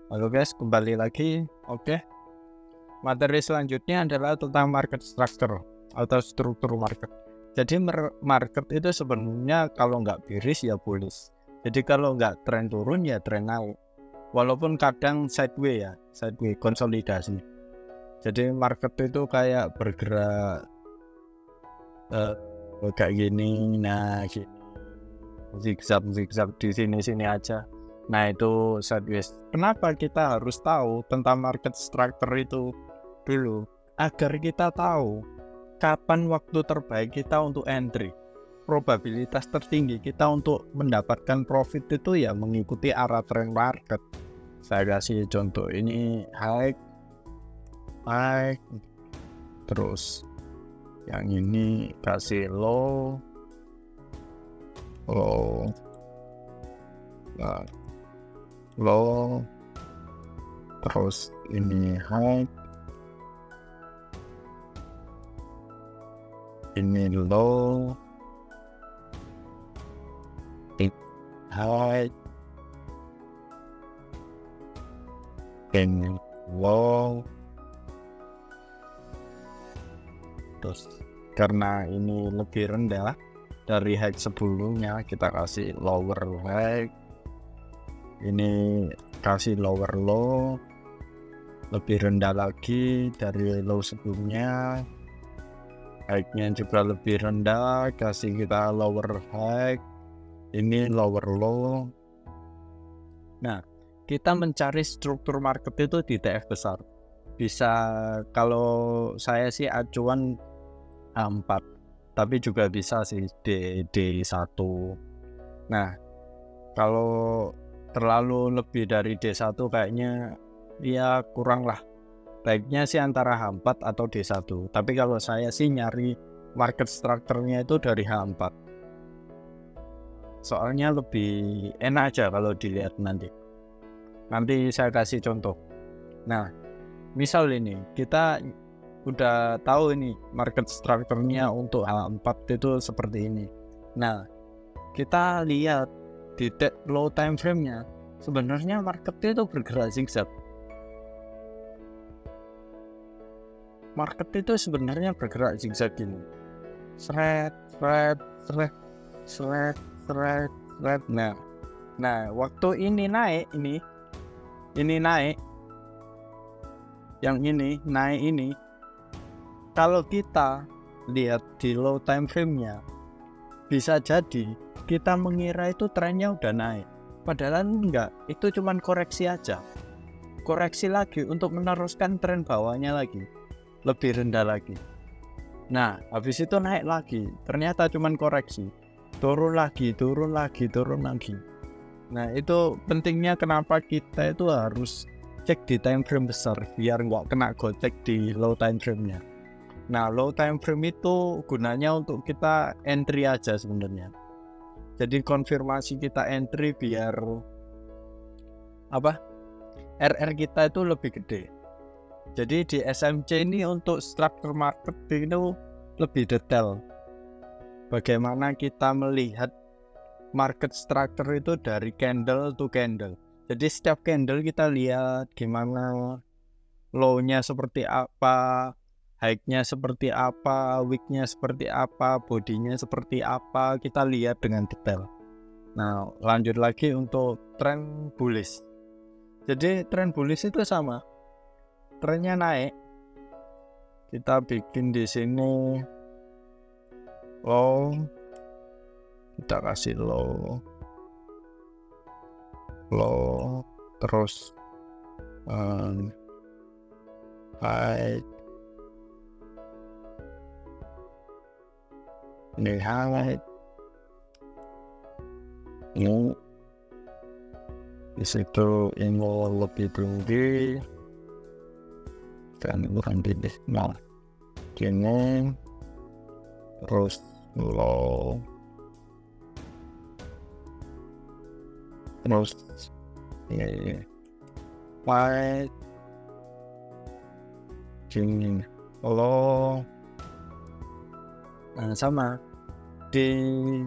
Halo guys, kembali lagi. Oke, materi selanjutnya adalah tentang market structure atau struktur market. Jadi market itu sebenarnya kalau nggak bearish ya bullish. Jadi kalau nggak tren turun ya tren naik. Walaupun kadang sideways konsolidasi. Jadi market itu kayak bergerak kayak gini, zigzag di sini aja. Nah itu sideways. Kenapa kita harus tahu tentang market structure itu dulu? Agar kita tahu kapan waktu terbaik kita untuk entry. Probabilitas tertinggi kita untuk mendapatkan profit itu ya mengikuti arah tren market. Saya kasih contoh ini high, terus yang ini kasih low, low, terus ini high, ini low, high, ini low. Terus karena ini lebih rendah dari high sebelumnya, kita kasih lower high, ini kasih lower low, lebih rendah lagi dari low sebelumnya, high-nya juga lebih rendah, kasih kita lower high, ini lower low. Nah, kita mencari struktur market itu di TF besar. Bisa, kalau saya sih acuan A4, tapi juga bisa sih D1. Nah, kalau terlalu lebih dari D1 kayaknya ya kurang lah. Baiknya sih antara H4 atau D1. Tapi kalau saya sih nyari market structure-nya itu dari H4. Soalnya lebih enak aja kalau dilihat nanti. Nanti saya kasih contoh. Nah, misal ini kita udah tahu ini market structure-nya untuk H4 itu seperti ini. Nah, kita lihat di low time frame-nya, sebenarnya market itu bergerak zigzag. Market itu sebenarnya bergerak zigzag ini. Thread. Nah, waktu ini naik ini naik, yang ini naik ini. Kalau kita lihat di low time frame-nya, bisa jadi kita mengira itu trennya udah naik. Padahal enggak, itu cuman koreksi aja. Koreksi lagi untuk meneruskan tren bawahnya lagi, lebih rendah lagi. Nah, habis itu naik lagi, ternyata cuman koreksi. Turun lagi. Nah, itu pentingnya kenapa kita itu harus cek di time frame besar, biar nggak kena gocek di low time frame-nya. Nah, low time frame itu gunanya untuk kita entry aja sebenarnya. Jadi konfirmasi kita entry biar RR kita itu lebih gede. Jadi di SMC ini untuk structure market itu lebih detail. Bagaimana kita melihat market structure itu dari candle to candle. Jadi setiap candle kita lihat gimana low-nya seperti apa, high-nya seperti apa, wick-nya seperti apa, body-nya seperti apa, kita lihat dengan detail. Nah, lanjut lagi untuk tren bullish. Jadi tren bullish itu sama, trennya naik. Kita bikin di sini low, kita kasih low, terus high, ini high, ini di situ ini lebih tinggi dan bukan di nah gini, terus low, terus ini white, gini low. Nah, sama di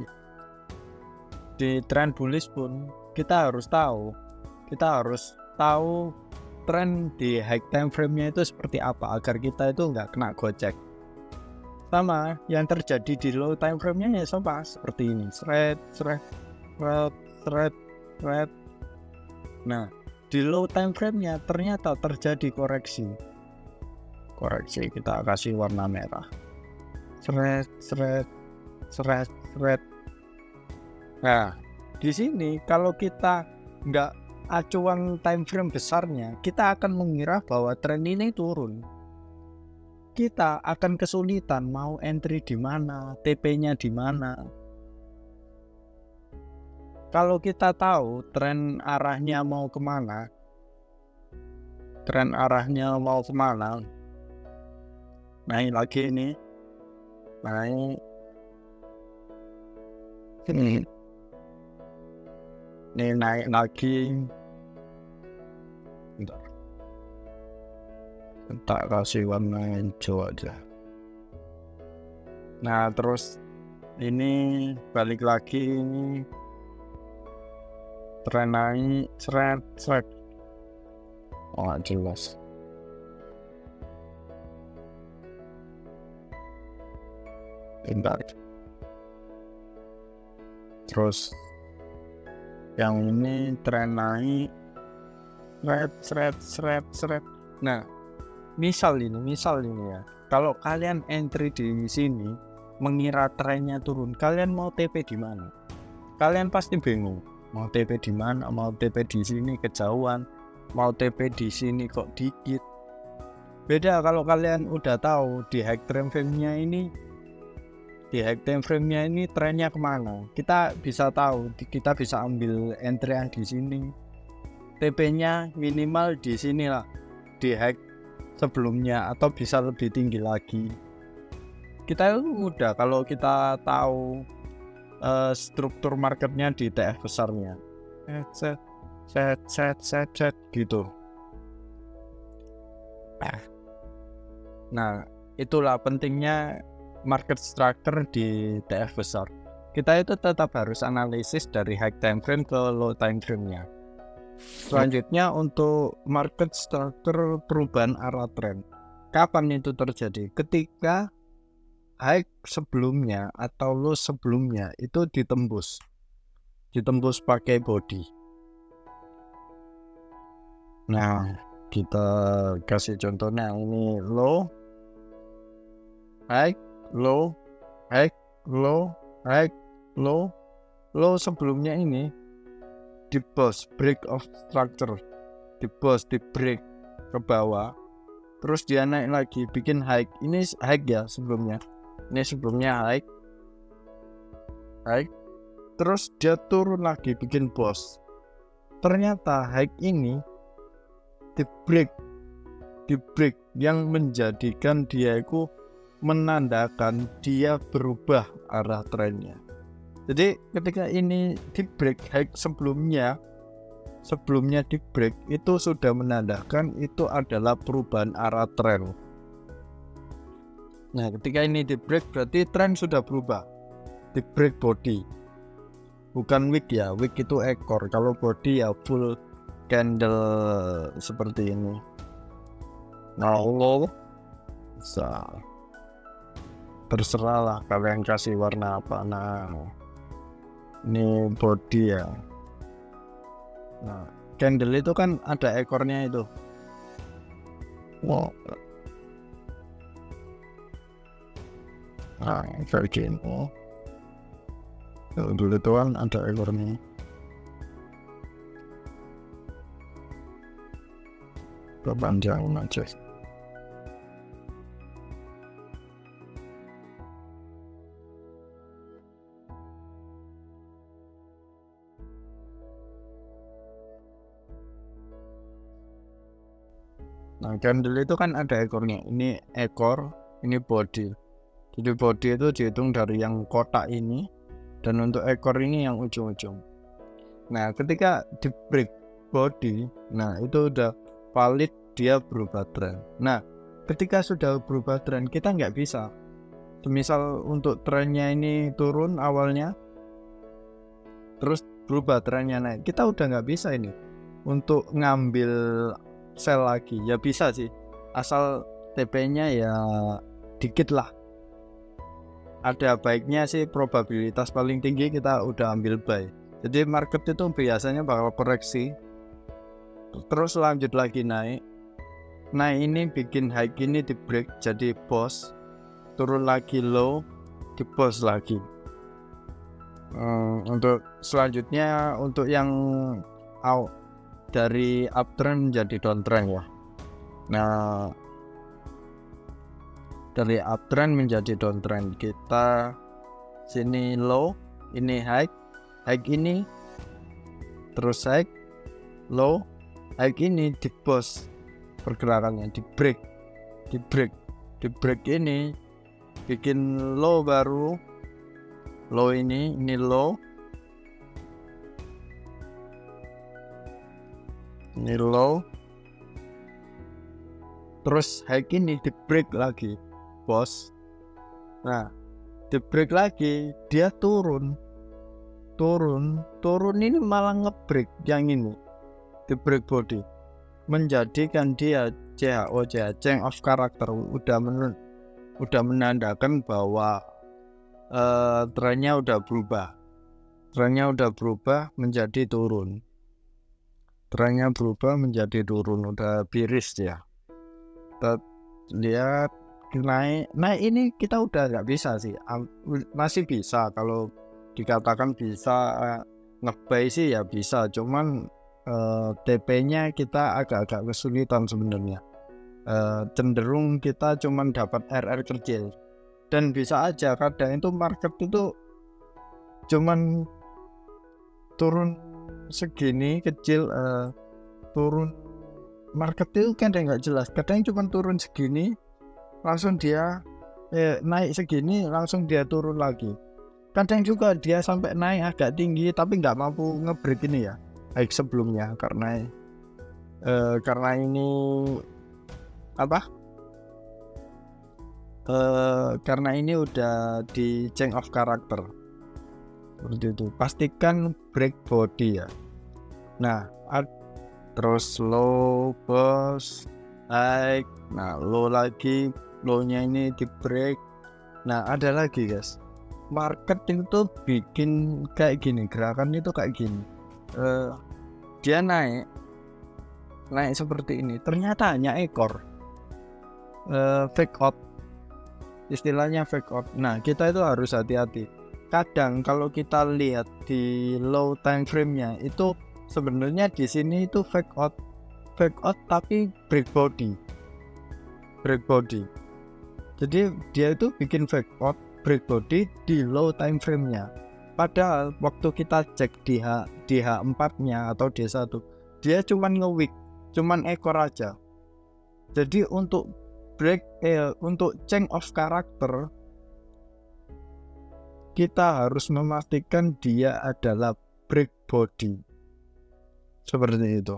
trend bullish pun kita harus tahu, kita harus tahu tren di high time frame-nya itu seperti apa agar kita itu nggak kena gocek. Sama yang terjadi di low time frame-nya ya sama seperti ini, thread. Nah, di low time frame-nya ternyata terjadi koreksi. Kita kasih warna merah. Thread. Nah, di sini kalau kita nggak acuan time frame besarnya, kita akan mengira bahwa tren ini turun. Kita akan kesulitan mau entry di mana, TP-nya di mana. Kalau kita tahu tren arahnya mau kemana, naik lagi ini, naik lagi. Bentar. Tak kasih warna hijau aja. Nah, terus ini balik lagi, ini tren naik thread. Oh, nggak jelas. Bentar. Terus yang ini tren naik thread. Nah, misal ini ya, kalau kalian entry di sini mengira trennya turun, kalian mau TP di mana? Kalian pasti bingung, mau TP di mana, mau TP di sini kejauhan, mau TP di sini kok dikit. Beda kalau kalian udah tahu di high time frame-nya ini trennya kemana, kita bisa tahu, kita bisa ambil entry yang di sini, TP-nya minimal di sini lah, di high sebelumnya, atau bisa lebih tinggi lagi. Kita udah, kalau kita tahu struktur marketnya di TF besarnya, set gitu. Nah, itulah pentingnya market structure di TF besar. Kita itu tetap harus analisis dari high time frame ke low time frame-nya. Selanjutnya untuk market structure perubahan arah tren. Kapan itu terjadi? Ketika high sebelumnya atau low sebelumnya itu ditembus pakai body. Nah, kita kasih contohnya, ini low, high, low, low sebelumnya ini di bus break of structure, di break ke bawah, terus dia naik lagi bikin high. Ini high ya sebelumnya, ini sebelumnya high, terus dia turun lagi bikin boss. Ternyata high ini di break yang menjadikan dia itu menandakan dia berubah arah trennya. Jadi ketika ini di break high sebelumnya di break, itu sudah menandakan itu adalah perubahan arah tren. Nah, ketika ini di break berarti tren sudah berubah. Di break body, bukan wick ya, wick itu ekor, kalau body ya full candle seperti ini. Nah, bisa terserah lah kalian kasih warna apa. Nah, ini body ya. Nah, candle itu kan ada ekornya itu. Wow. Nah, kayak gini. Dulu itu kan ada ekornya. Kepanjangan aja. Nah, candle itu kan ada ekornya. Ini ekor, ini body. Jadi body itu dihitung dari yang kotak ini, dan untuk ekor ini yang ujung-ujung. Nah, ketika di break body, nah itu udah valid dia berubah tren. Nah, ketika sudah berubah tren, kita nggak bisa. Misal untuk trennya ini turun awalnya, terus berubah trennya naik, kita udah nggak bisa ini. untuk ngambil sel lagi ya bisa sih, asal TP-nya ya dikit lah. Ada baiknya sih probabilitas paling tinggi kita udah ambil buy. Jadi market itu biasanya bakal koreksi, terus lanjut lagi naik. Nah ini bikin high ini di break jadi boss, turun lagi low, di boss lagi. Untuk selanjutnya untuk yang out dari uptrend menjadi downtrend ya. Nah dari uptrend menjadi downtrend, kita sini low, ini high ini, terus high, low, high ini di boss pergerakannya, di break ini bikin low baru, low ini low, ini low, terus high ini di break lagi bos. Nah di break lagi dia turun ini malah ngebreak yang ini di break body, menjadikan dia CHO change of character, udah menandakan bahwa trennya udah berubah menjadi turun, udah biris ya. Kita lihat naik ini kita udah nggak bisa sih, masih bisa kalau dikatakan bisa nge-buy sih ya bisa, cuman TP-nya kita agak-agak kesulitan sebenarnya. Cenderung kita cuman dapat RR kecil, dan bisa aja kadang itu market itu cuman turun segini kecil, turun market itu kan nggak jelas, kadang cuma turun segini langsung dia naik segini langsung dia turun lagi, kadang juga dia sampai naik agak tinggi tapi nggak mampu nge-break ini ya high sebelumnya, karena ini karena ini udah di change of character seperti itu. Pastikan break body ya. Nah terus low bos high, nah low lagi, low-nya ini di break. Nah ada lagi guys, market itu bikin kayak gini, gerakan itu kayak gini, dia naik seperti ini, ternyata hanya ekor, fake out, istilahnya fake out. Nah kita itu harus hati-hati. Kadang kalau kita lihat di low time frame-nya itu sebenarnya di sini itu fake out tapi break body. Jadi dia itu bikin fake out break body di low time frame-nya. Padahal waktu kita cek di H4-nya atau D1, dia cuman nge-wick, cuman ekor aja. Jadi untuk untuk change of character kita harus memastikan dia adalah break body seperti itu.